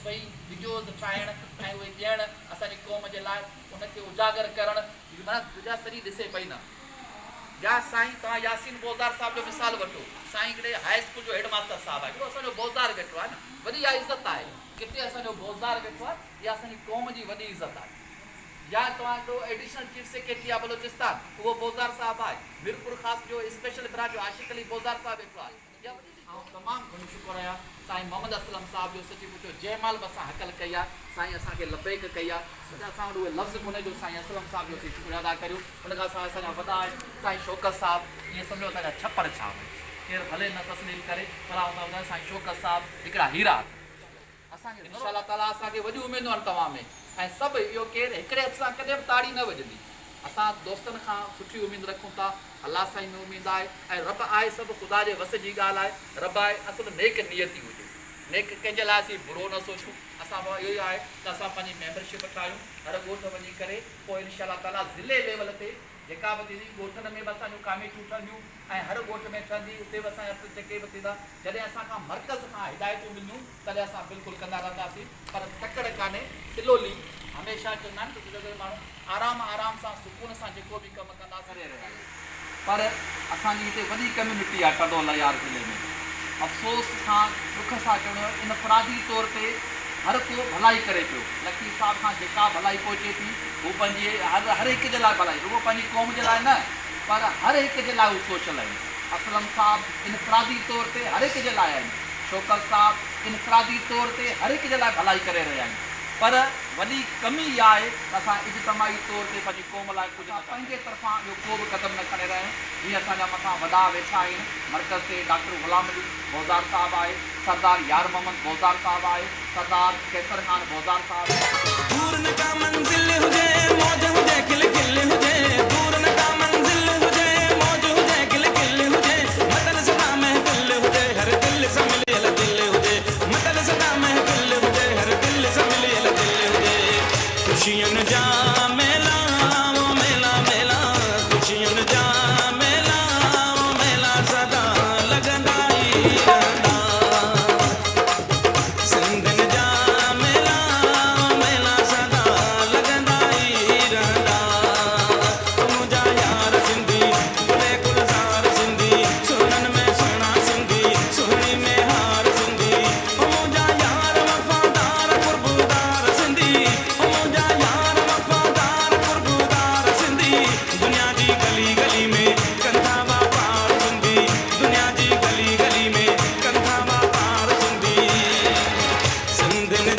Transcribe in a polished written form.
पई वीडियोज़ ठाहिण ऐं उहे ॾियण असांजी क़ौम जे लाइ उनखे उजागर करणु माना दुनिया सॼी ॾिसे पई न। या साईं तव्हां यासीन बोज़दार साहिब जो मिसाल वठो। साईं हिकिड़े हाई स्कूल जो हेडमास्टर साहिबु आहे, हिकिड़ो असांजो बोज़दार वेठो आहे न, वॾी इहा इज़त आहे। किथे असांजो बोज़दार वेठो आहे, इहा असांजी क़ौम जी वॾी इज़त आहे। या तव्हां हिकिड़ो एडिशनल चीफ सेक्रेटरी आहे बलोचिस्तान, उहो बोज़दार साहिबु आहे। मीरपुर ख़ासि जो स्पेशल ब्रांच जो आशिक़ अली बोज़दार साहिबु वेठो आहे। इहा वॾी ऐं तमामु घणो शुक्र आहियां साईं मोहम्मद असलम साहिब जो सची पुछो जंहिं बि असां हकल कई आहे, साईं असांखे लबैक कई आहे। असां वटि उहे लफ़्ज़ कोन्हे जो साईं असलम साहिब जो असीं शुक्रिया अदा करियूं। उन खां सवाइ असांजा वॾा आहिनि साईं शौकत साहिबु, इहे सम्झो असांजा छप्पर छाप केरु भले न तस्लीम करे, पर ॿुधायो साईं शौकत साहिबु हिकिड़ा हीरा असांखे इंशाअल्लाह ताला असांखे वॾियूं उमेदूं आहिनि तव्हां में। ऐं सभु इहो केरु हिकिड़े हथ सां कॾहिं बि ताड़ी न वॼंदी। असां दोस्तनि खां सुठी उमेद रखूं था, अलाह साईं में उमेद आहे ऐं रब आहे सभु ख़ुदा जे वस जी ॻाल्हि आहे। रब आहे असुलु नेक नियती हुजे, नेक कंहिंजे लाइ असीं बुरो न सोचूं। असां इहो ई आहे त असां पंहिंजी मेंबरशिप ठाहियूं, हर ॻोठ वञी करे पोइ इनशा ताला ज़िले लेवल ते जेका बि थींदी ॻोठनि में बि असांजूं कमेटियूं ठहंदियूं ऐं हर ॻोठ में ठहंदी, उते बि असांजा जेके बि थींदा। जॾहिं असांखां मर्कज़ खां हिदायतूं मिलियूं तॾहिं असां बिल्कुलु कंदा रहंदासीं, पर तकड़ कान्हे सिलोली। हमेशह चवंदा आहिनि त बुज़ुर्ग माण्हू आराम सां सुकून सां जेको बि कमु कंदा करे रहिया आहियूं। पर असांजी हिते वॾी कम्यूनिटी आहे टडोला यार ज़िले में। अफ़सोस सां दुख सां चवणो इनफरादी तौर ते हर को भलाई करे पियो। लकी साहिब खां जेका भलाई पहुचे थी हू पंहिंजे हर हिक जे लाइ भलाई, रुगो पंहिंजी क़ौम जे लाइ न, पर हर हिक जे लाइ हू सोशल आहिनि। असलम साहिबु इनफरादी तौर ते हर हिक जे लाइ आहिनि। शौकत साहिबु इनफरादी तौर ते हर हिक जे लाइ भलाई करे रहिया आहिनि। पर वॾी कमी इहा आहे त असां इज्तमाही तौर ते पंहिंजी क़ौम लाइ कुझु पंहिंजे तरफ़ां ॿियो को बि क़दम न खणे रहिया आहियूं। जीअं असांजा मथां वॾा वेठा आहिनि मर्कज़ ते डॉक्टर ग़ुलाम अली बोज़दार साहिबु आहे, सरदार यार मोहम्मद बोज़दार साहिबु आहे, सरदार कैसर खान बोज़दार साहिबु खुशियन जा मेला वो मेला मेला, खुशियन जा मेला वो मेला सदा लगंदा ई